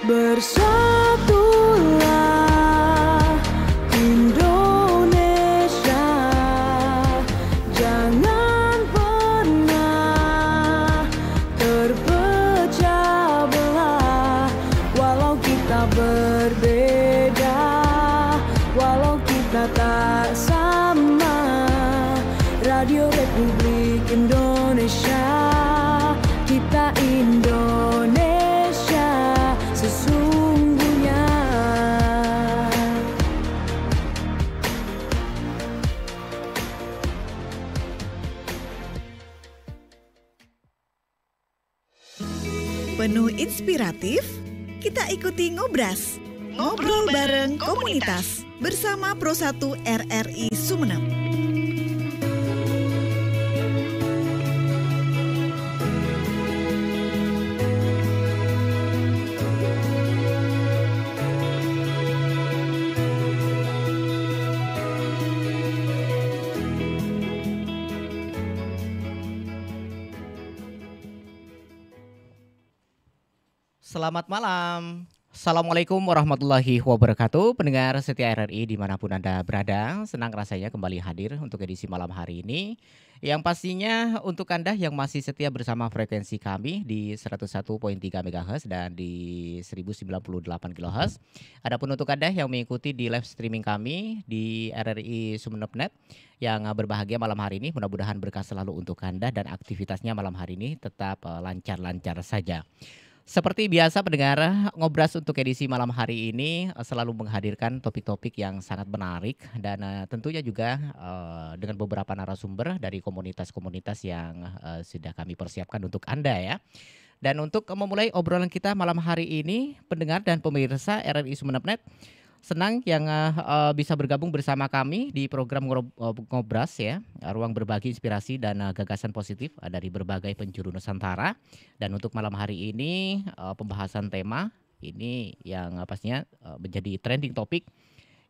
Bersatulah Indonesia, jangan pernah terpecah belah. Walau kita berbeda, walau kita tak sama, Radio Republik Indonesia, kita Indonesia sesungguhnya. Penuh inspiratif, kita ikuti Ngobras. Ngobrol bareng komunitas bersama Pro 1 RRI Sumeneb. Selamat malam. Assalamualaikum warahmatullahi wabarakatuh. Pendengar setia RRI dimanapun Anda berada, senang rasanya kembali hadir untuk edisi malam hari ini. Yang pastinya untuk Anda yang masih setia bersama frekuensi kami di 101.3 MHz dan di 1098 kHz. Adapun untuk Anda yang mengikuti di live streaming kami di RRI Sumeneb.net yang berbahagia malam hari ini, mudah-mudahan berkah selalu untuk Anda dan aktivitasnya malam hari ini tetap lancar-lancar saja. Seperti biasa pendengar, Ngobras untuk edisi malam hari ini selalu menghadirkan topik-topik yang sangat menarik dan tentunya juga dengan beberapa narasumber dari komunitas-komunitas yang sudah kami persiapkan untuk Anda ya. Dan untuk memulai obrolan kita malam hari ini, pendengar dan pemirsa RRI Sumeneb.net, senang yang bisa bergabung bersama kami di program Ngobras ya, ruang berbagi inspirasi dan gagasan positif dari berbagai penjuru Nusantara. Dan untuk malam hari ini pembahasan tema ini yang pastinya menjadi trending topik,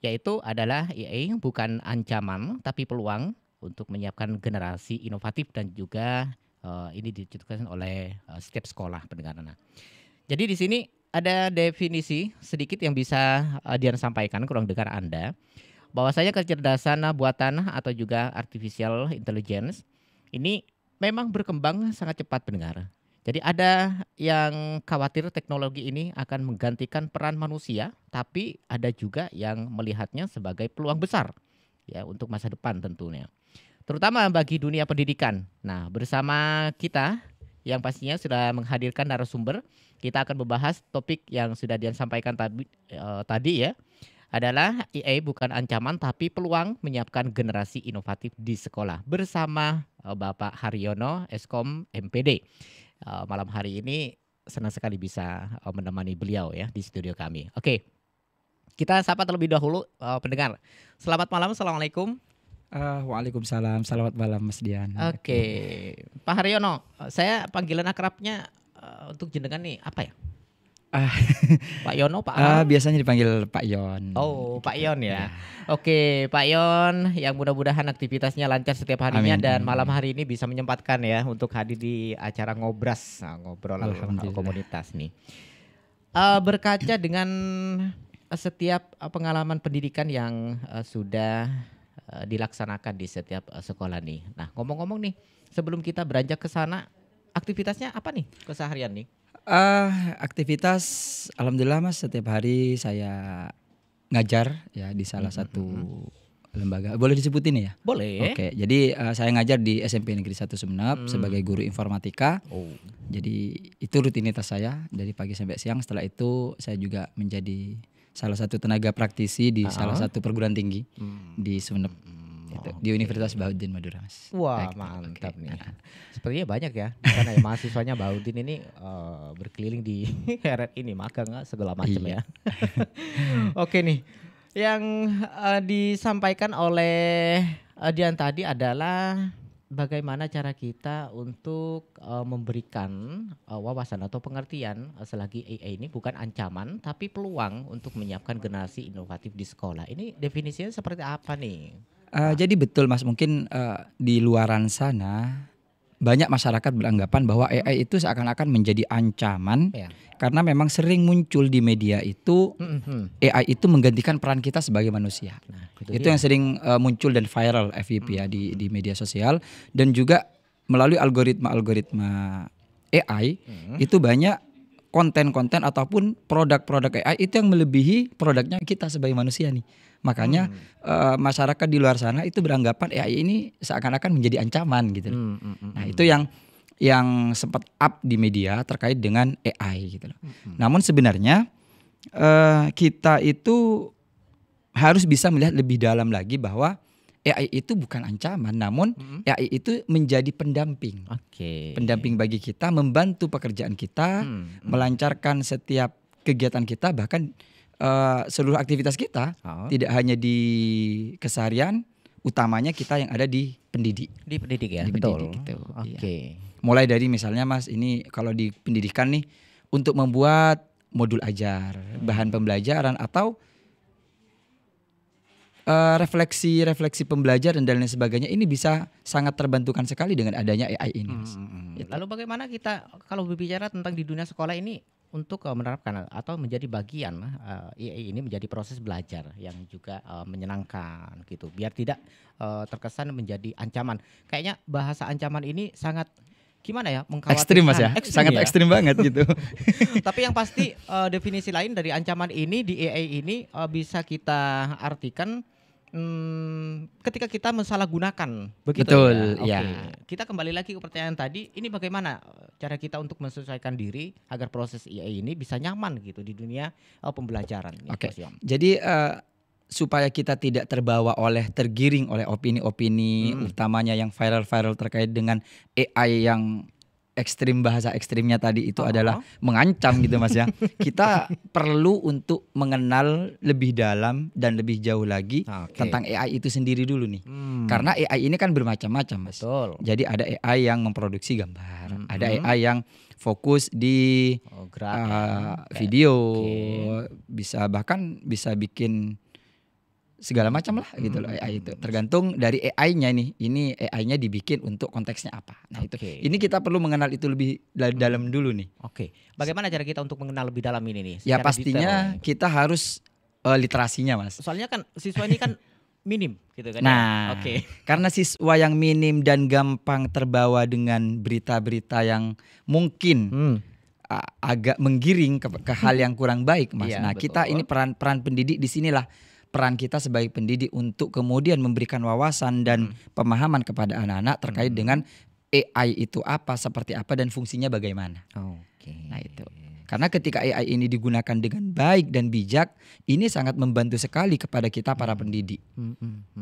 yaitu adalah AI bukan ancaman tapi peluang untuk menyiapkan generasi inovatif dan juga ini dicetuskan oleh setiap sekolah pendengar. Jadi di sini ada definisi sedikit yang bisa Dian sampaikan kurang dengar Anda, bahwasanya kecerdasan buatan atau juga artificial intelligence ini memang berkembang sangat cepat pendengar. Jadi ada yang khawatir teknologi ini akan menggantikan peran manusia, tapi ada juga yang melihatnya sebagai peluang besar ya untuk masa depan tentunya. Terutama bagi dunia pendidikan. Nah, bersama kita yang pastinya sudah menghadirkan narasumber, kita akan membahas topik yang sudah Dian sampaikan tadi ya, adalah AI bukan ancaman tapi peluang menyiapkan generasi inovatif di sekolah bersama Bapak Haryono Eskom MPD. Malam hari ini senang sekali bisa menemani beliau ya di studio kami. Oke, kita sapa terlebih dahulu pendengar. Selamat malam, assalamualaikum. Waalaikumsalam, selamat malam Mas Dian. Oke. Pak Haryono, saya panggilan akrabnya untuk jenengan nih apa ya? Pak Yono, Pak Har? Biasanya dipanggil Pak Yon. Oh, Pak Yon ya. Oke, Pak Yon, yang mudah-mudahan aktivitasnya lancar setiap harinya. Amin. Dan malam hari ini bisa menyempatkan ya untuk hadir di acara Ngobras, ngobrol komunitas nih. Berkaca dengan setiap pengalaman pendidikan yang sudah dilaksanakan di setiap sekolah nih. Nah, ngomong-ngomong nih, sebelum kita beranjak ke sana, aktivitasnya apa nih keseharian nih? Aktivitas, alhamdulillah Mas, setiap hari saya ngajar ya di salah satu lembaga. Boleh disebutin ya? Boleh. Oke, jadi saya ngajar di SMP Negeri 1 Sumeneb sebagai guru informatika. Jadi itu rutinitas saya dari pagi sampai siang. Setelah itu saya juga menjadi salah satu tenaga praktisi di salah satu perguruan tinggi di Sumeneb. Di Universitas Baudin Madura, Mas. Wah, mantap nih. Sepertinya banyak ya, karena mahasiswanya Baudin ini berkeliling di RRI ini, magang segala macam ya. Oke nih, yang disampaikan oleh Dian tadi adalah bagaimana cara kita untuk memberikan wawasan atau pengertian selagi AI ini bukan ancaman tapi peluang untuk menyiapkan generasi inovatif di sekolah. Ini definisinya seperti apa nih? Jadi betul Mas, mungkin di luaran sana banyak masyarakat beranggapan bahwa AI itu seakan-akan menjadi ancaman karena memang sering muncul di media itu AI itu menggantikan peran kita sebagai manusia. Nah, itu yang sering muncul dan viral FYP ya di media sosial, dan juga melalui algoritma AI itu banyak konten-konten ataupun produk-produk AI itu yang melebihi produknya kita sebagai manusia nih. Makanya masyarakat di luar sana itu beranggapan AI ini seakan-akan menjadi ancaman gitu. Nah, itu yang sempat up di media terkait dengan AI gitu loh. Namun sebenarnya kita itu harus bisa melihat lebih dalam lagi bahwa AI itu bukan ancaman, namun AI itu menjadi pendamping. Pendamping bagi kita, membantu pekerjaan kita, melancarkan setiap kegiatan kita, bahkan seluruh aktivitas kita, tidak hanya di keseharian, utamanya kita yang ada di pendidik. Di pendidik ya, di betul. Pendidik, gitu. Oke. Mulai dari misalnya Mas, ini kalau di pendidikan nih, untuk membuat modul ajar, bahan pembelajaran, atau refleksi pembelajaran dan lain sebagainya, ini bisa sangat terbantukan sekali dengan adanya AI ini, Mas. Lalu bagaimana kita kalau berbicara tentang di dunia sekolah ini untuk menerapkan atau menjadi bagian AI ini menjadi proses belajar yang juga menyenangkan gitu, biar tidak terkesan menjadi ancaman. Kayaknya bahasa ancaman ini sangat gimana ya, mengkhawatirkan. Ekstrim Mas ya, sangat ekstrim banget gitu. Tapi yang pasti definisi lain dari ancaman ini di AI ini bisa kita artikan ketika kita mensalahgunakan, begitu. Betul, ya. ya. Kita kembali lagi ke pertanyaan tadi, ini bagaimana cara kita untuk menyesuaikan diri agar proses AI ini bisa nyaman gitu di dunia pembelajaran. Oke. Jadi supaya kita tidak tergiring oleh opini-opini utamanya yang viral-viral terkait dengan AI yang ekstrim, bahasa ekstrimnya tadi itu adalah mengancam gitu Mas ya. Kita perlu untuk mengenal lebih dalam dan lebih jauh lagi tentang AI itu sendiri dulu nih. Karena AI ini kan bermacam-macam Mas. Betul. Jadi ada AI yang memproduksi gambar, ada AI yang fokus di video, bahkan bisa bikin segala macam lah gitu loh AI itu. Tergantung dari AI-nya nih. Ini AI-nya dibikin untuk konteksnya apa. Nah itu. Ini kita perlu mengenal itu lebih dalam dulu nih. Bagaimana cara kita untuk mengenal lebih dalam ini nih? Ya pastinya detail. Kita harus literasinya Mas. Soalnya kan siswa ini kan minim gitu kan. Nah, karena siswa yang minim dan gampang terbawa dengan berita-berita yang mungkin agak menggiring ke hal yang kurang baik Mas. Nah betul. Kita ini peran pendidik di sinilah. Peran kita sebagai pendidik untuk kemudian memberikan wawasan dan pemahaman kepada anak-anak terkait dengan AI itu apa, seperti apa, dan fungsinya bagaimana. Nah itu. Karena ketika AI ini digunakan dengan baik dan bijak, ini sangat membantu sekali kepada kita para pendidik.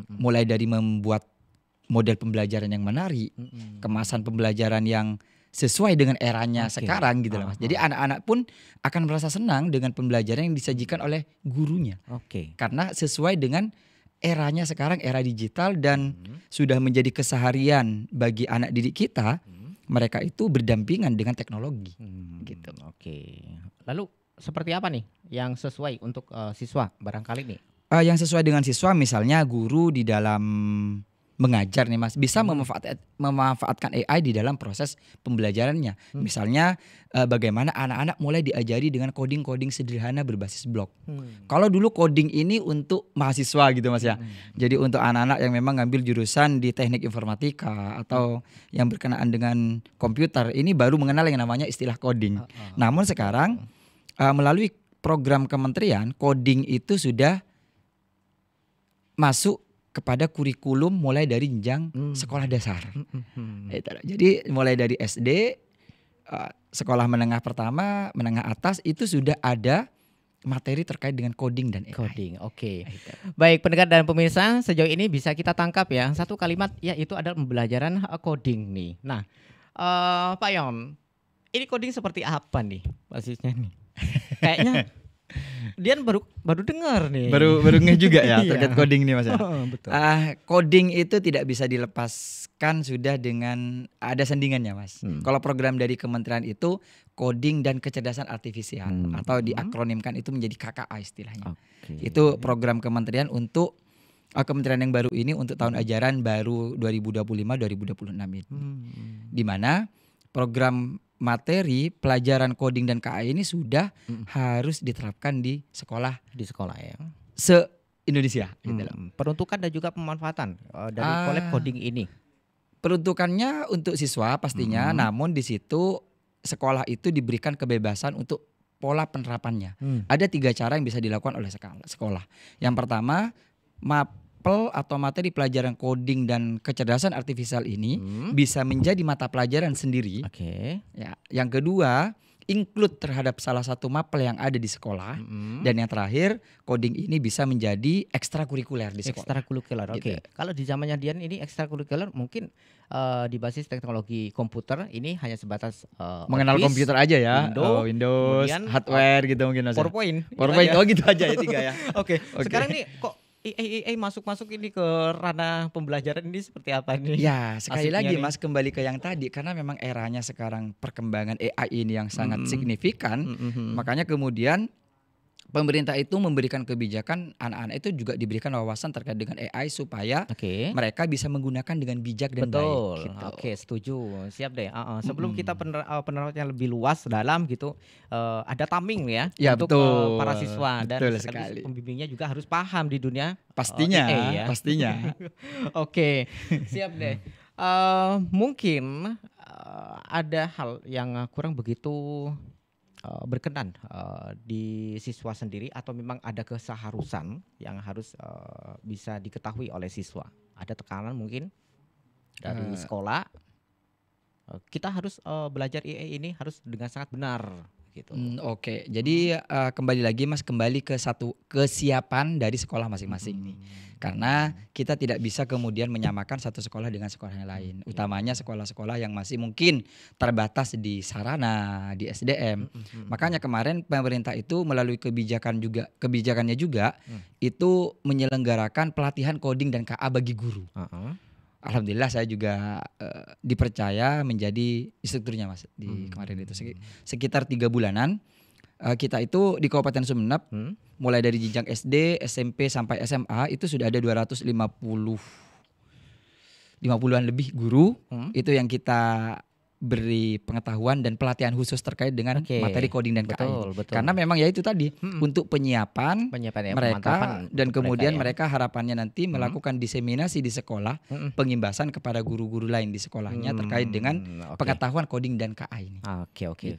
Mulai dari membuat model pembelajaran yang menarik, kemasan pembelajaran yang sesuai dengan eranya sekarang gitu loh Mas. Jadi anak-anak pun akan merasa senang dengan pembelajaran yang disajikan oleh gurunya. Karena sesuai dengan eranya sekarang, era digital, dan sudah menjadi keseharian bagi anak didik kita. Mereka itu berdampingan dengan teknologi gitu. Lalu seperti apa nih yang sesuai untuk siswa barangkali nih? Yang sesuai dengan siswa misalnya guru di dalam mengajar nih Mas, bisa memanfaatkan AI di dalam proses pembelajarannya. Misalnya bagaimana anak-anak mulai diajari dengan coding sederhana berbasis blok. Kalau dulu coding ini untuk mahasiswa gitu Mas ya. Jadi untuk anak-anak yang memang ngambil jurusan di teknik informatika atau yang berkenaan dengan komputer, ini baru mengenal yang namanya istilah coding. Namun sekarang melalui program kementerian, coding itu sudah masuk kepada kurikulum mulai dari jenjang sekolah dasar. Jadi mulai dari SD, sekolah menengah pertama, menengah atas itu sudah ada materi terkait dengan coding dan AI. Baik pendengar dan pemirsa, sejauh ini bisa kita tangkap ya satu kalimat, yaitu adalah pembelajaran coding nih. Nah, Pak Yon, ini coding seperti apa nih basisnya nih? Kayaknya Dian baru dengar nih. Baru ngeh juga ya terkait coding nih Mas ya. Betul. Coding itu tidak bisa dilepaskan sudah dengan ada sandingannya Mas. Kalau program dari kementerian itu coding dan kecerdasan artifisial atau diakronimkan itu menjadi KKA istilahnya. Itu program kementerian untuk kementerian yang baru ini untuk tahun ajaran baru 2025-2026 ini. Di mana program materi pelajaran coding dan KA ini sudah harus diterapkan di sekolah ya. se-Indonesia gitu loh. Peruntukan dan juga pemanfaatan dari collab coding ini. Peruntukannya untuk siswa pastinya, namun di situ sekolah itu diberikan kebebasan untuk pola penerapannya. Ada 3 cara yang bisa dilakukan oleh sekolah. Yang pertama, mapel atau materi pelajaran coding dan kecerdasan artifisial ini bisa menjadi mata pelajaran sendiri. Ya. Yang kedua, include terhadap salah satu mapel yang ada di sekolah. Dan yang terakhir, coding ini bisa menjadi ekstrakurikuler di sekolah. Ekstrakurikuler, oke. Kalau di zamannya Dian ini ekstrakurikuler mungkin di basis teknologi komputer ini hanya sebatas mengenal Office, komputer aja ya, Windows, Windows, hardware gitu mungkin. PowerPoint, gitu aja ya 3 ya. Oke. Sekarang nih kok AI masuk ini ke ranah pembelajaran ini seperti apa nih? Ya sekali Asiknya lagi nih. Mas, kembali ke yang tadi, karena memang eranya sekarang perkembangan AI ini yang sangat signifikan. Makanya kemudian pemerintah itu memberikan kebijakan, anak-anak itu juga diberikan wawasan terkait dengan AI supaya mereka bisa menggunakan dengan bijak dan baik gitu. Oke, setuju. Siap deh. Sebelum kita penerapannya lebih luas dalam gitu, ada taming ya untuk para siswa dan sekali pembimbingnya juga harus paham di dunia pastinya AI ya. Pastinya. Oke, siap deh. Mungkin ada hal yang kurang begitu berkenan di siswa sendiri, atau memang ada keseharusan yang harus bisa diketahui oleh siswa? Ada tekanan mungkin dari sekolah, kita harus belajar AI ini harus dengan sangat benar gitu. Oke. Jadi kembali lagi Mas, kembali ke satu kesiapan dari sekolah masing-masing nih. Karena kita tidak bisa kemudian menyamakan satu sekolah dengan sekolah yang lain. Utamanya sekolah-sekolah yang masih mungkin terbatas di sarana, di SDM. Makanya kemarin pemerintah itu melalui kebijakannya juga itu menyelenggarakan pelatihan coding dan KA bagi guru. Alhamdulillah saya juga dipercaya menjadi instrukturnya Mas di kemarin itu sekitar 3 bulanan. Kita itu di Kabupaten Sumeneb mulai dari jenjang SD, SMP sampai SMA itu sudah ada 50-an lebih guru itu yang kita beri pengetahuan dan pelatihan khusus terkait dengan materi coding dan KI. Karena memang ya itu tadi untuk penyiapan ya, mereka dan kemudian mereka harapannya nanti melakukan diseminasi di sekolah, pengimbasan kepada guru-guru lain di sekolahnya terkait dengan pengetahuan coding dan KI ini. Oke.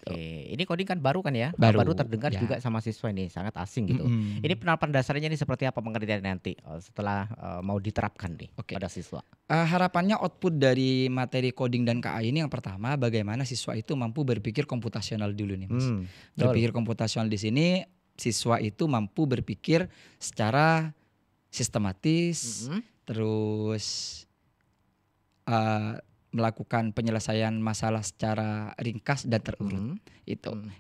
Ini coding kan baru kan ya? Baru terdengar juga sama siswa ini, sangat asing gitu. Ini penerapan dasarnya ini seperti apa pengertian nanti setelah mau diterapkan nih pada siswa? Harapannya output dari materi coding dan KI ini yang pertama, bagaimana siswa itu mampu berpikir komputasional dulu nih Mas. Berpikir komputasional di sini siswa itu mampu berpikir secara sistematis, terus melakukan penyelesaian masalah secara ringkas dan terurut.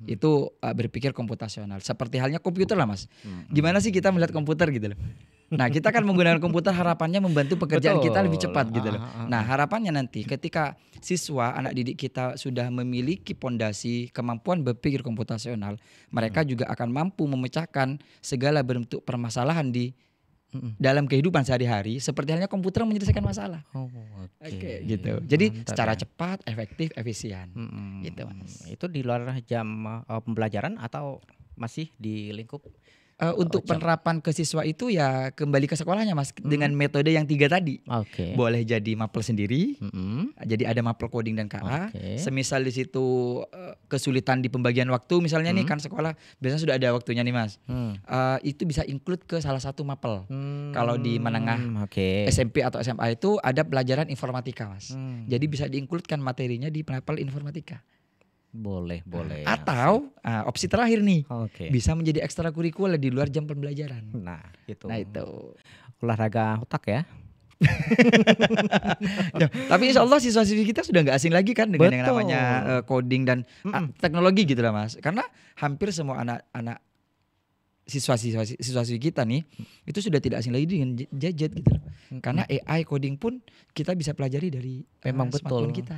Itu berpikir komputasional. Seperti halnya komputer lah Mas. Gimana sih kita melihat komputer gitu loh. Nah kita kan menggunakan komputer harapannya membantu pekerjaan kita lebih cepat gitu loh. Nah harapannya nanti ketika siswa anak didik kita sudah memiliki pondasi kemampuan berpikir komputasional, mereka juga akan mampu memecahkan segala bentuk permasalahan di dalam kehidupan sehari-hari seperti halnya komputer menyelesaikan masalah. Oke, gitu. Jadi secara cepat, efektif, efisien. Gitu Mas. Itu di luar jam pembelajaran atau masih di lingkup? Untuk penerapan ke siswa itu ya kembali ke sekolahnya Mas dengan metode yang 3 tadi. Boleh jadi mapel sendiri. Jadi ada mapel coding dan KA. Semisal di situ kesulitan di pembagian waktu misalnya nih kan sekolah biasanya sudah ada waktunya nih Mas. Itu bisa include ke salah satu mapel. Kalau di menengah SMP atau SMA itu ada pelajaran informatika Mas. Jadi bisa di-include-kan materinya di mapel informatika. Boleh. Atau opsi terakhir nih, bisa menjadi ekstrakurikuler di luar jam pembelajaran. Nah itu olahraga otak ya. Tapi insya Allah siswa-siswi kita sudah nggak asing lagi kan dengan yang namanya coding dan teknologi gitu lah Mas. Karena hampir semua anak-anak siswa-siswi kita nih itu sudah tidak asing lagi dengan gadget gitu loh. Karena AI coding pun kita bisa pelajari dari smartphone kita.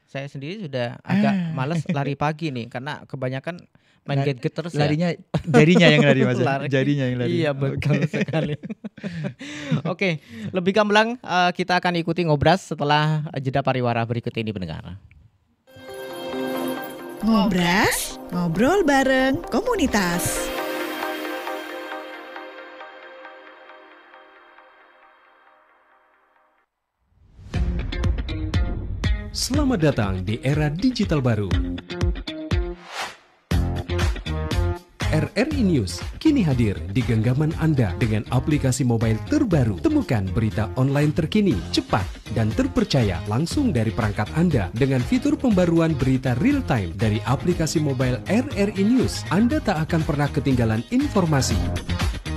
Saya sendiri sudah agak males lari pagi nih karena kebanyakan Main gadget terus ya? Larinya jarinya yang lari Mas. Lari. Jarinya yang lari. Iya betul sekali. Oke, lebih gamblang kita akan ikuti ngobras setelah jeda pariwara berikut ini pendengar. Ngobras, ngobrol bareng komunitas. Selamat datang di era digital baru. RRI News kini hadir di genggaman Anda dengan aplikasi mobile terbaru. Temukan berita online terkini, cepat, dan terpercaya langsung dari perangkat Anda dengan fitur pembaruan berita real time dari aplikasi mobile RRI News. Anda tak akan pernah ketinggalan informasi.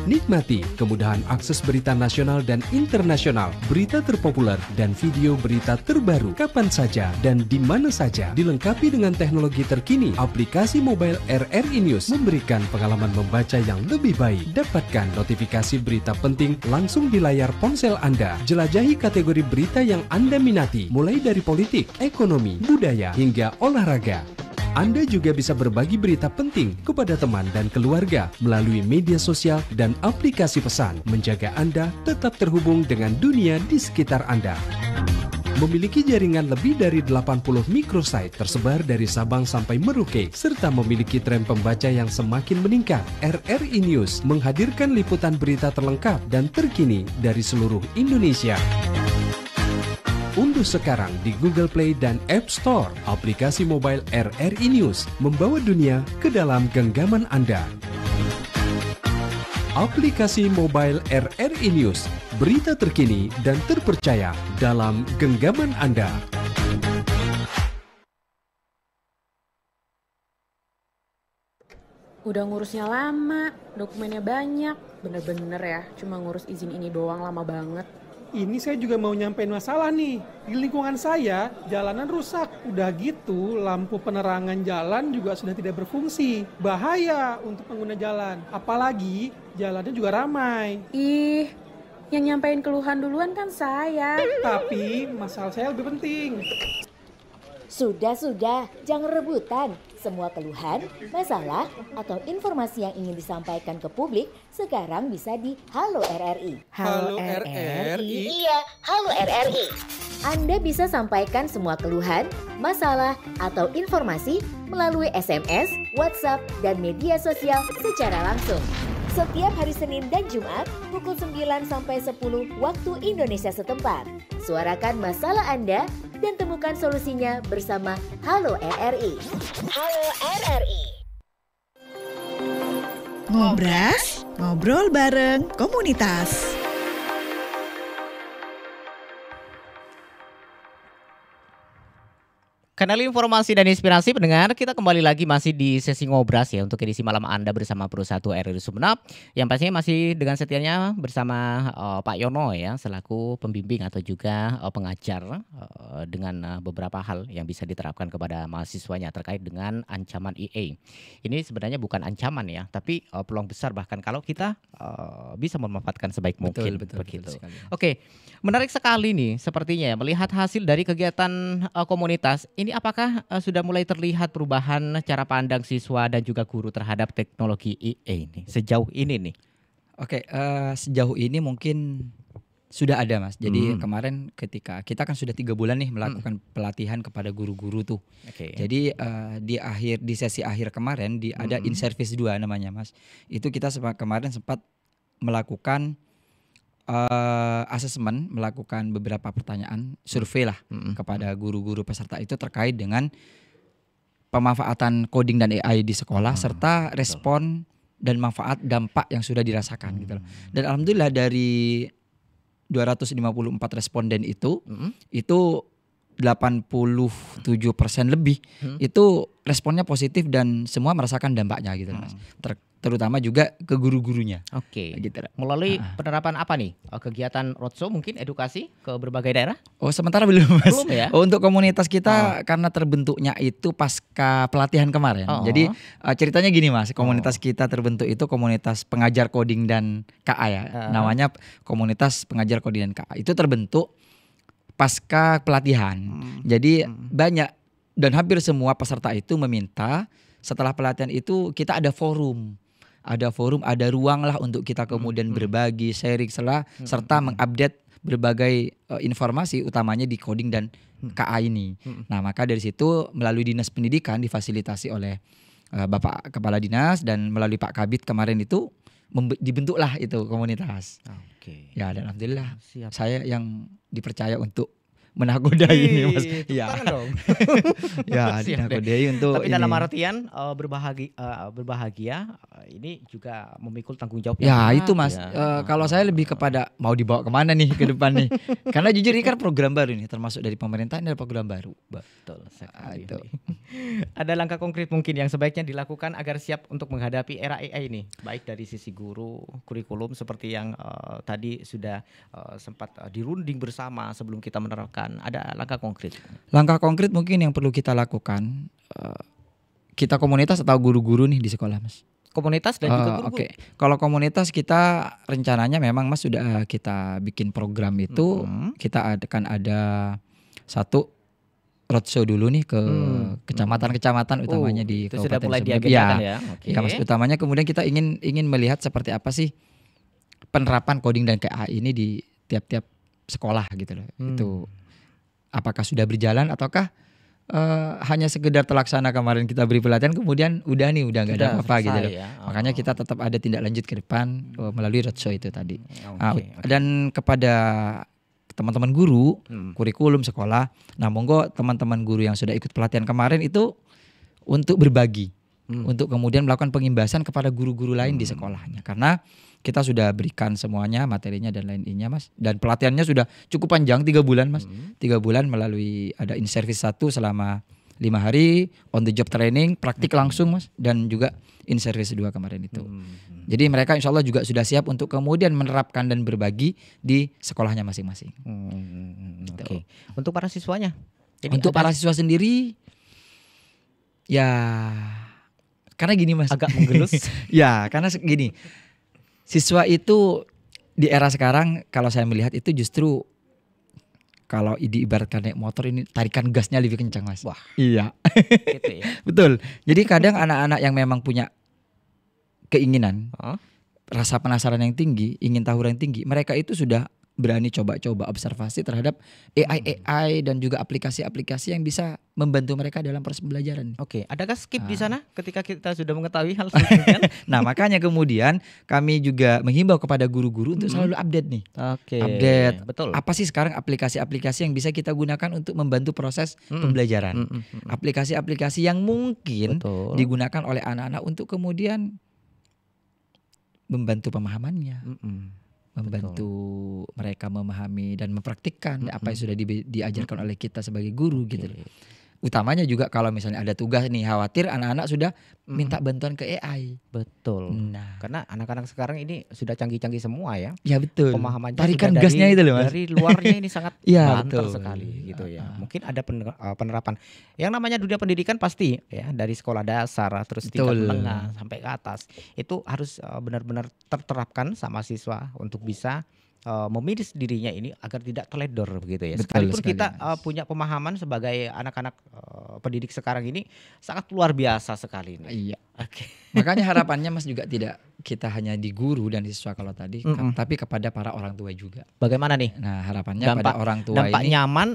Nikmati kemudahan akses berita nasional dan internasional, berita terpopuler, dan video berita terbaru kapan saja dan di mana saja. Dilengkapi dengan teknologi terkini, aplikasi mobile RRI News memberikan pengalaman membaca yang lebih baik. Dapatkan notifikasi berita penting langsung di layar ponsel Anda. Jelajahi kategori berita yang Anda minati, mulai dari politik, ekonomi, budaya, hingga olahraga. Anda juga bisa berbagi berita penting kepada teman dan keluarga melalui media sosial dan aplikasi pesan, menjaga Anda tetap terhubung dengan dunia di sekitar Anda. Memiliki jaringan lebih dari 80 microsite tersebar dari Sabang sampai Merauke, serta memiliki tren pembaca yang semakin meningkat. RRI News menghadirkan liputan berita terlengkap dan terkini dari seluruh Indonesia. Unduh sekarang di Google Play dan App Store aplikasi mobile RRI News, membawa dunia ke dalam genggaman Anda. Aplikasi mobile RRI News, berita terkini dan terpercaya dalam genggaman Anda. Udah ngurusnya lama, dokumennya banyak, bener-bener ya, cuma ngurus izin ini doang lama banget. Ini saya juga mau nyampein masalah nih. Di lingkungan saya, jalanan rusak. Udah gitu, lampu penerangan jalan juga sudah tidak berfungsi. Bahaya untuk pengguna jalan. Apalagi jalannya juga ramai. Ih, yang nyampein keluhan duluan kan saya. Tapi masalah saya lebih penting. Sudah, jangan rebutan. Semua keluhan, masalah, atau informasi yang ingin disampaikan ke publik sekarang bisa di Halo RRI. Halo RRI? Iya, Halo RRI. Anda bisa sampaikan semua keluhan, masalah, atau informasi melalui SMS, WhatsApp, dan media sosial secara langsung. Setiap hari Senin dan Jumat pukul 9 sampai 10 waktu Indonesia setempat. Suarakan masalah Anda dan temukan solusinya bersama Halo RRI. Halo RRI. Ngobras, ngobrol bareng komunitas. Kanal informasi dan inspirasi pendengar, kita kembali lagi masih di sesi ngobras ya untuk edisi malam Anda bersama Pro1 RRI Sumenep, yang pastinya masih dengan setianya bersama Pak Yono ya selaku pembimbing atau juga pengajar dengan beberapa hal yang bisa diterapkan kepada mahasiswanya terkait dengan ancaman EA. Ini sebenarnya bukan ancaman ya, tapi peluang besar bahkan kalau kita bisa memanfaatkan sebaik mungkin. Betul sekali. Oke, menarik sekali nih sepertinya ya, melihat hasil dari kegiatan komunitas ini. Apakah sudah mulai terlihat perubahan cara pandang siswa dan juga guru terhadap teknologi EA ini sejauh ini nih? Oke, sejauh ini mungkin sudah ada Mas. Jadi kemarin ketika kita kan sudah 3 bulan nih melakukan pelatihan kepada guru-guru tuh. Jadi di sesi akhir kemarin ada in service 2 namanya Mas. Itu kita kemarin sempat melakukan asesmen, melakukan beberapa pertanyaan, survei lah kepada guru-guru peserta itu terkait dengan pemanfaatan coding dan AI di sekolah serta respon dan manfaat dampak yang sudah dirasakan gitu loh. Dan alhamdulillah dari 254 responden itu 87% lebih itu responnya positif dan semua merasakan dampaknya gitu Mas. Terutama juga ke guru-gurunya. Oke. Gitu. Melalui penerapan apa nih? Kegiatan roadshow mungkin edukasi ke berbagai daerah? Oh, sementara belum Mas. Belum ya? Untuk komunitas kita karena terbentuknya itu pasca pelatihan kemarin. Jadi ceritanya gini Mas, komunitas kita terbentuk itu komunitas pengajar coding dan KA ya. Namanya komunitas pengajar coding dan KA. Itu terbentuk pasca pelatihan. Jadi banyak dan hampir semua peserta itu meminta setelah pelatihan itu kita ada forum, ada ruang lah untuk kita kemudian berbagi, sharing, serta mengupdate berbagai informasi utamanya di coding dan KA ini. Nah, maka dari situ melalui Dinas Pendidikan difasilitasi oleh Bapak Kepala Dinas dan melalui Pak Kabid kemarin itu dibentuklah itu komunitas. Oke. Ya, dan alhamdulillah Siap. saya yang dipercaya untuk menakodai ini, Mas. Ya. Dong. Ya, dinakodai untuk Tapi ini. dalam artian berbahagia ini juga memikul tanggung jawab. Ya yang itu berat, Mas, ya. kalau saya lebih kepada mau dibawa kemana nih ke depan nih. Karena jujur ini kan program baru nih, termasuk dari pemerintah ini ada program baru. Betul sekali. Itu. Ada langkah konkret mungkin yang sebaiknya dilakukan agar siap untuk menghadapi era AI ini, baik dari sisi guru, kurikulum seperti yang tadi sudah sempat dirunding bersama sebelum kita menerapkan. Ada langkah konkret? Langkah konkret mungkin yang perlu kita lakukan, kita komunitas atau guru-guru nih di sekolah, Mas. Komunitas dan juga guru-guru. Oke. Kalau komunitas kita rencananya memang Mas sudah kita bikin program itu, kita akan ada satu roadshow dulu nih ke kecamatan-kecamatan utamanya di itu sudah Kabupaten mulai Sumeneb. diagendakan ya. Oke. Ya Mas, utamanya kemudian kita ingin melihat seperti apa sih penerapan coding dan KA ini di tiap-tiap sekolah gitu loh. Itu apakah sudah berjalan ataukah hanya sekedar terlaksana kemarin kita beri pelatihan kemudian udah nggak ada apa-apa gitu loh. Ya. Makanya kita tetap ada tindak lanjut ke depan melalui roadshow itu tadi. Oke. Dan kepada teman-teman guru, kurikulum sekolah, nah monggo teman-teman guru yang sudah ikut pelatihan kemarin itu untuk berbagi, untuk kemudian melakukan pengimbasan kepada guru-guru lain di sekolahnya. Karena kita sudah berikan semuanya materinya dan lainnya Mas. Dan pelatihannya sudah cukup panjang 3 bulan Mas. 3 bulan melalui ada in service 1 selama 5 hari, on the job training, praktik langsung Mas. Dan juga in service 2 kemarin itu. Jadi mereka insya Allah juga sudah siap untuk kemudian menerapkan dan berbagi di sekolahnya masing-masing. Gitu. Oke. Untuk para siswanya? Untuk para siswa sendiri, ya karena gini Mas. Agak menggelus. Ya karena gini. Siswa itu di era sekarang kalau saya melihat itu justru kalau diibaratkan naik motor ini tarikan gasnya lebih kencang Mas. Wah. Iya. Gitu ya. Betul. Jadi kadang anak-anak yang memang punya keinginan, rasa penasaran yang tinggi, ingin tahu yang tinggi, mereka itu sudah berani coba-coba observasi terhadap AI dan juga aplikasi-aplikasi yang bisa membantu mereka dalam proses pembelajaran. Oke, adakah skip di sana ketika kita sudah mengetahui hal seperti Nah, makanya kemudian kami juga menghimbau kepada guru-guru untuk selalu update nih. Oke. Update. Betul. Apa sih sekarang aplikasi-aplikasi yang bisa kita gunakan untuk membantu proses pembelajaran? Aplikasi-aplikasi yang mungkin digunakan oleh anak-anak untuk kemudian membantu pemahamannya. Membantu mereka memahami dan mempraktikkan apa yang sudah diajarkan oleh kita sebagai guru gitu loh. Utamanya juga kalau misalnya ada tugas nih, khawatir anak-anak sudah minta bantuan ke AI. Betul. Nah, karena anak-anak sekarang ini sudah canggih-canggih semua ya. Ya betul. Pemahamannya tarikan sudah gasnya itu loh Mas. Dari luarnya ini sangat ya, banter betul. sekali gitu ya. Mungkin ada penerapan. Yang namanya dunia pendidikan pasti ya dari sekolah dasar terus tingkat menengah sampai ke atas. Itu harus benar-benar terterapkan sama siswa untuk bisa memilih dirinya ini agar tidak teledor begitu ya. Sekalipun kita punya pemahaman sebagai anak-anak pendidik sekarang ini sangat luar biasa sekali ini. Iya. Oke. Makanya harapannya Mas juga tidak kita hanya di guru dan siswa kalau tadi, tapi kepada para orang tua juga. Bagaimana nih? Nah, harapannya pada orang tua dampak ini nyaman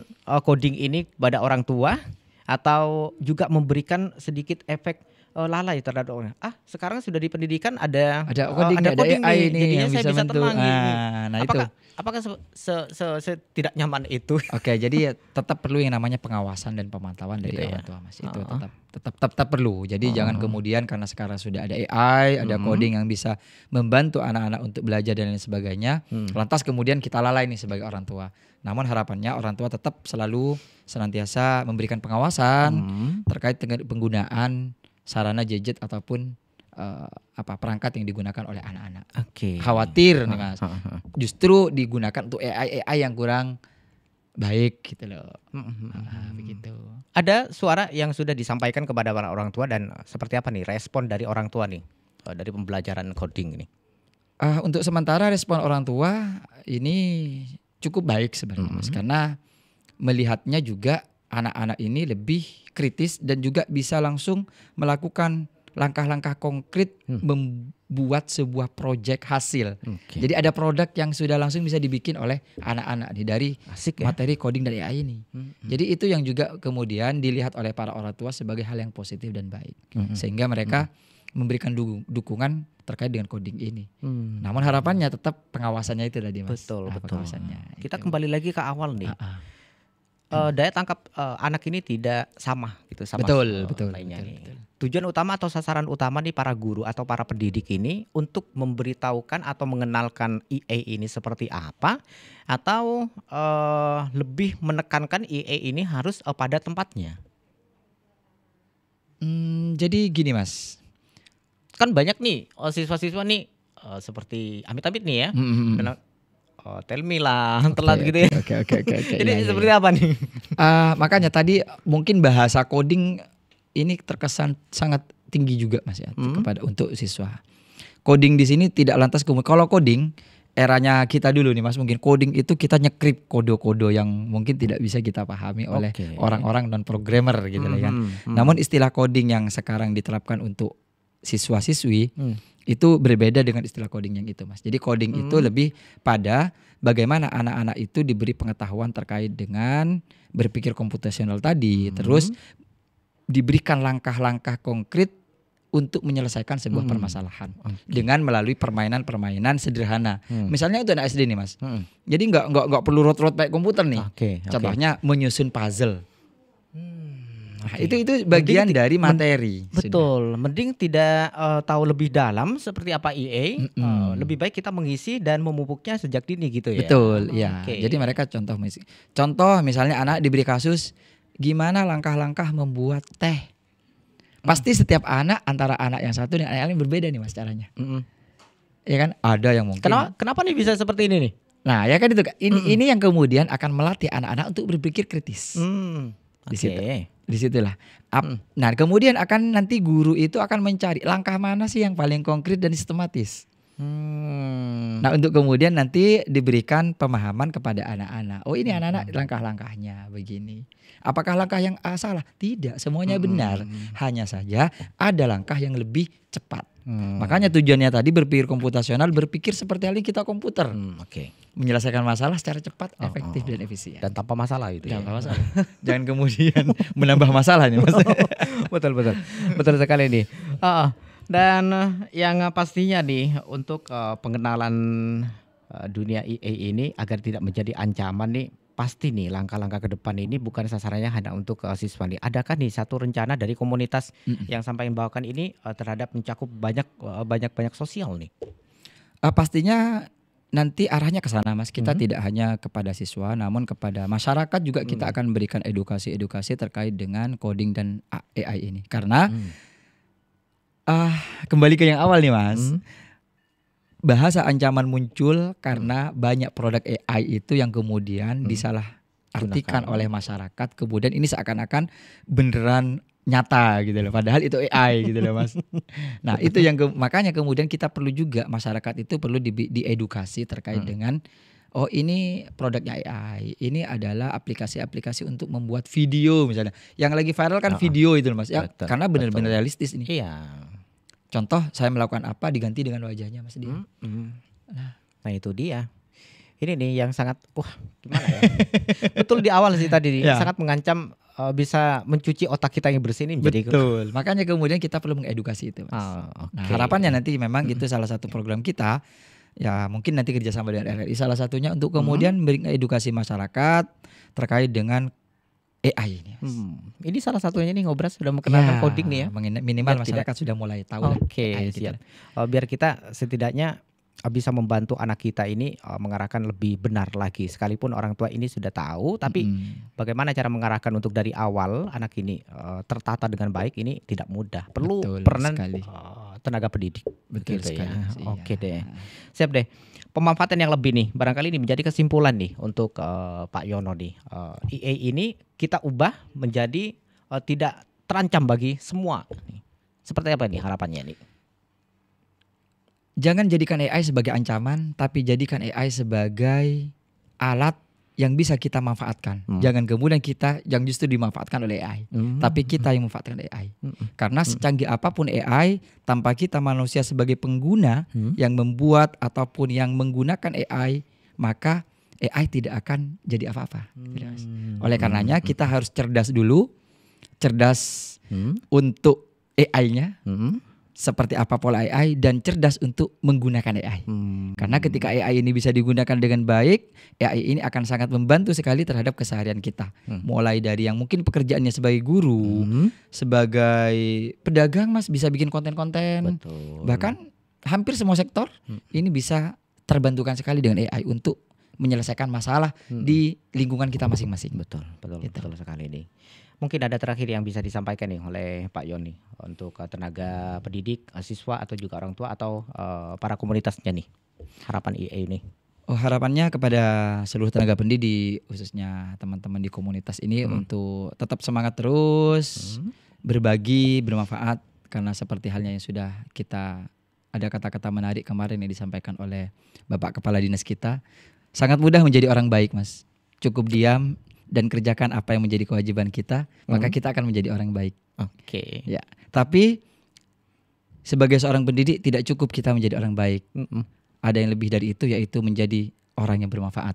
coding ini pada orang tua atau juga memberikan sedikit efek lalai terhadap orang. Sekarang sudah di pendidikan ada coding, ada coding AI nih, nih jadinya yang saya bisa bantu. tenang gini. Nah, Apakah tidak nyaman itu? Oke, jadi ya tetap perlu yang namanya pengawasan dan pemantauan dari Gitu ya? orang tua Mas. Itu tetap perlu. Jadi jangan kemudian karena sekarang sudah ada AI, ada coding yang bisa membantu anak-anak untuk belajar dan lain sebagainya. Lantas kemudian kita lalai nih sebagai orang tua. Namun harapannya orang tua tetap selalu senantiasa memberikan pengawasan terkait dengan penggunaan sarana gadget ataupun perangkat yang digunakan oleh anak-anak. Oke. Khawatir nih Mas. Justru digunakan untuk AI yang kurang baik gitu loh. Begitu. Ada suara yang sudah disampaikan kepada para orang tua dan seperti apa nih respon dari orang tua nih dari pembelajaran coding ini? Untuk sementara respon orang tua ini cukup baik sebenarnya Mas, karena melihatnya juga anak-anak ini lebih kritis dan juga bisa langsung melakukan langkah-langkah konkret membuat sebuah proyek hasil. Jadi ada produk yang sudah langsung bisa dibikin oleh anak-anak dari materi coding dari AI ini. Jadi itu yang juga kemudian dilihat oleh para orang tua sebagai hal yang positif dan baik. Sehingga mereka memberikan dukungan terkait dengan coding ini. Namun harapannya tetap pengawasannya itu tadi Mas. Betul. Pengawasannya. Kita kembali lagi ke awal nih. Daya tangkap anak ini tidak sama gitu sama Betul. lainnya nih. Tujuan utama atau sasaran utama nih para guru atau para pendidik ini untuk memberitahukan atau mengenalkan EA ini seperti apa, atau lebih menekankan EA ini harus pada tempatnya. Jadi gini Mas. Kan banyak nih siswa-siswa nih seperti amit-amit nih ya. Tell me lah, telat gitu ya. Oke. Ini seperti apa nih? Makanya tadi mungkin bahasa coding ini terkesan sangat tinggi juga Mas ya kepada untuk siswa. Coding di sini tidak lantas kalau coding eranya kita dulu nih Mas, mungkin coding itu kita nyekrip kode-kode yang mungkin tidak bisa kita pahami oleh orang-orang non programmer gitu lah kan. Namun istilah coding yang sekarang diterapkan untuk siswa-siswi itu berbeda dengan istilah coding yang itu Mas. Jadi coding itu lebih pada bagaimana anak-anak itu diberi pengetahuan terkait dengan berpikir komputasional tadi, terus diberikan langkah-langkah konkret untuk menyelesaikan sebuah permasalahan dengan melalui permainan-permainan sederhana. Misalnya untuk anak SD nih Mas. Jadi nggak perlu rote-rote kayak komputer nih. Contohnya menyusun puzzle. Nah, itu bagian dari materi. Betul. Mending tidak tahu lebih dalam seperti apa EA. Lebih baik kita mengisi dan memupuknya sejak dini gitu ya. Betul. Ya. Jadi mereka contoh misalnya anak diberi kasus gimana langkah-langkah membuat teh. Pasti setiap anak antara anak yang satu dan anak yang lain berbeda nih Mas caranya. Ya kan? Ada yang mungkin. Kenapa nih bisa seperti ini nih? Nah, ya kan itu. Ini yang kemudian akan melatih anak-anak untuk berpikir kritis. Disitulah. Nah, kemudian akan nanti guru itu akan mencari langkah mana sih yang paling konkret dan sistematis. Nah, untuk kemudian nanti diberikan pemahaman kepada anak-anak. Oh, ini anak-anak langkah-langkahnya begini. Apakah langkah yang salah? Tidak, semuanya benar. Hanya saja ada langkah yang lebih cepat. Makanya tujuannya tadi berpikir komputasional, berpikir seperti halnya kita komputer. Menyelesaikan masalah secara cepat, efektif dan efisien. Dan tanpa masalah itu. Tanpa masalah. Jangan kemudian menambah masalah nih Mas. Betul sekali nih. Dan yang pastinya nih untuk pengenalan dunia EA ini agar tidak menjadi ancaman nih, pasti nih langkah-langkah ke depan ini bukan sasarannya hanya untuk siswa nih. Adakah nih satu rencana dari komunitas yang sampai membawakan ini terhadap mencakup banyak sosial nih? Pastinya nanti arahnya ke sana Mas. Kita tidak hanya kepada siswa namun kepada masyarakat juga kita akan berikan edukasi terkait dengan coding dan AI ini. Karena kembali ke yang awal nih Mas. Bahasa ancaman muncul karena banyak produk AI itu yang kemudian disalah artikan oleh masyarakat. Kemudian ini seakan-akan beneran nyata gitu loh. Padahal itu AI gitu loh Mas. Nah itu yang makanya kemudian kita perlu juga masyarakat itu perlu diedukasi terkait dengan oh ini produknya AI. Ini adalah aplikasi-aplikasi untuk membuat video misalnya. Yang lagi viral kan video itu loh Mas. Ya, karena benar-benar realistis ini. Iya. Contoh saya melakukan apa diganti dengan wajahnya Mas dia. Nah itu dia. Ini nih yang sangat gimana ya? Betul di awal sih tadi sangat mengancam bisa mencuci otak kita yang bersih ini menjadi. Betul. Makanya kemudian kita perlu mengedukasi itu Mas. Nah, harapannya nanti memang itu salah satu program kita. Ya mungkin nanti kerjasama dengan RRI salah satunya untuk kemudian memberikan edukasi masyarakat terkait dengan AI ini Mas. Ini salah satunya nih Ngobras sudah mengenalkan coding nih ya. Minimal masyarakat sudah mulai tahu. Siap. Biar kita setidaknya bisa membantu anak kita ini mengarahkan lebih benar lagi. Sekalipun orang tua ini sudah tahu, tapi bagaimana cara mengarahkan untuk dari awal anak ini tertata dengan baik ini tidak mudah. Perlu peran tenaga pendidik. Betul gitu sekali. Ya. Oke deh. Siap deh. Pemanfaatan yang lebih nih, barangkali ini menjadi kesimpulan nih untuk Pak Yono nih. EA ini kita ubah menjadi tidak terancam bagi semua. Seperti apa nih harapannya nih? Jangan jadikan AI sebagai ancaman, tapi jadikan AI sebagai alat yang bisa kita manfaatkan. Jangan kemudian kita yang justru dimanfaatkan oleh AI. Tapi kita yang memanfaatkan AI. Karena secanggih apapun AI, tanpa kita manusia sebagai pengguna yang membuat ataupun yang menggunakan AI, maka AI tidak akan jadi apa-apa. Oleh karenanya kita harus cerdas dulu. Cerdas untuk AI-nya. Seperti apa pola AI, dan cerdas untuk menggunakan AI. Karena ketika AI ini bisa digunakan dengan baik, AI ini akan sangat membantu sekali terhadap keseharian kita. Mulai dari yang mungkin pekerjaannya sebagai guru, sebagai pedagang Mas bisa bikin konten-konten. Bahkan hampir semua sektor ini bisa terbantukan sekali dengan AI untuk menyelesaikan masalah di lingkungan kita masing-masing. Betul sekali nih. Mungkin ada terakhir yang bisa disampaikan nih oleh Pak Yon nih untuk tenaga pendidik, siswa atau juga orang tua atau para komunitasnya nih, harapan IE ini. Harapannya kepada seluruh tenaga pendidik, khususnya teman-teman di komunitas ini untuk tetap semangat terus, berbagi, bermanfaat, karena seperti halnya yang sudah kita ada kata-kata menarik kemarin yang disampaikan oleh Bapak Kepala Dinas kita, sangat mudah menjadi orang baik Mas. Cukup diam dan kerjakan apa yang menjadi kewajiban kita, maka kita akan menjadi orang baik. Oke. Ya, tapi sebagai seorang pendidik tidak cukup kita menjadi orang baik. Ada yang lebih dari itu, yaitu menjadi orang yang bermanfaat.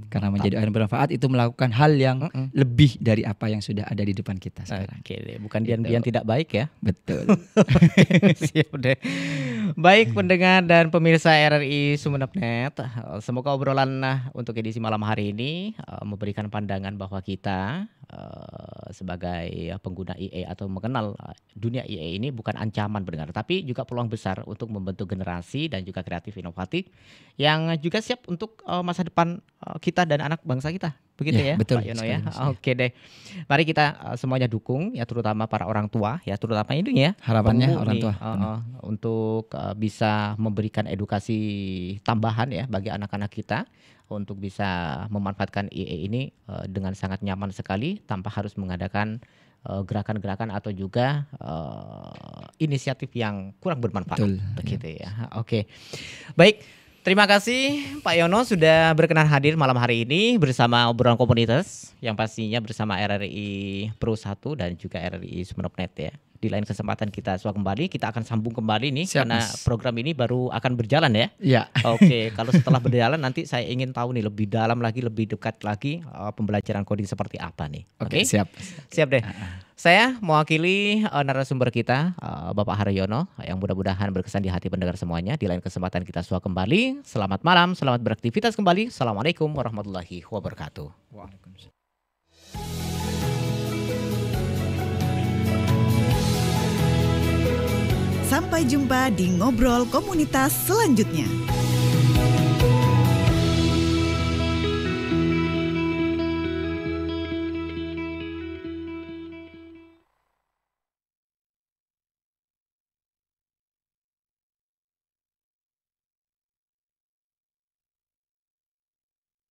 Karena menjadi orang yang bermanfaat itu melakukan hal yang lebih dari apa yang sudah ada di depan kita sekarang. Oke, bukan diam-diam tidak baik ya. Betul. Siap deh. Baik pendengar dan pemirsa RRI Sumeneb.net, semoga obrolan untuk edisi malam hari ini memberikan pandangan bahwa kita sebagai pengguna IE atau mengenal dunia IE ini bukan ancaman pendengar, tapi juga peluang besar untuk membentuk generasi dan juga kreatif inovatif yang juga siap untuk masa depan kita dan anak bangsa kita. Begitu ya, betul, Pak Yono ya. Oke deh. Mari kita semuanya dukung ya, terutama para orang tua ya, terutama ini ya. Harapannya orang tua untuk bisa memberikan edukasi tambahan ya bagi anak-anak kita untuk bisa memanfaatkan IE ini dengan sangat nyaman sekali tanpa harus mengadakan gerakan-gerakan atau juga inisiatif yang kurang bermanfaat. Betul. Begitu ya. Oke. Baik. Terima kasih Pak Yono sudah berkenan hadir malam hari ini bersama obrolan komunitas yang pastinya bersama RRI Pro 1 dan juga RRI Sumeneb.net ya. Di lain kesempatan kita kembali, kita akan sambung kembali nih. Siap, karena program ini baru akan berjalan ya. Iya. Oke, kalau setelah berjalan nanti saya ingin tahu nih lebih dalam lagi, lebih dekat lagi pembelajaran coding seperti apa nih. Oke, siap. Siap deh. Saya mewakili narasumber kita Bapak Haryono yang mudah-mudahan berkesan di hati pendengar semuanya. Di lain kesempatan kita kembali. Selamat malam, selamat beraktivitas kembali. Assalamualaikum warahmatullahi wabarakatuh. Waalaikumsalam. Sampai jumpa di Ngobrol Komunitas selanjutnya.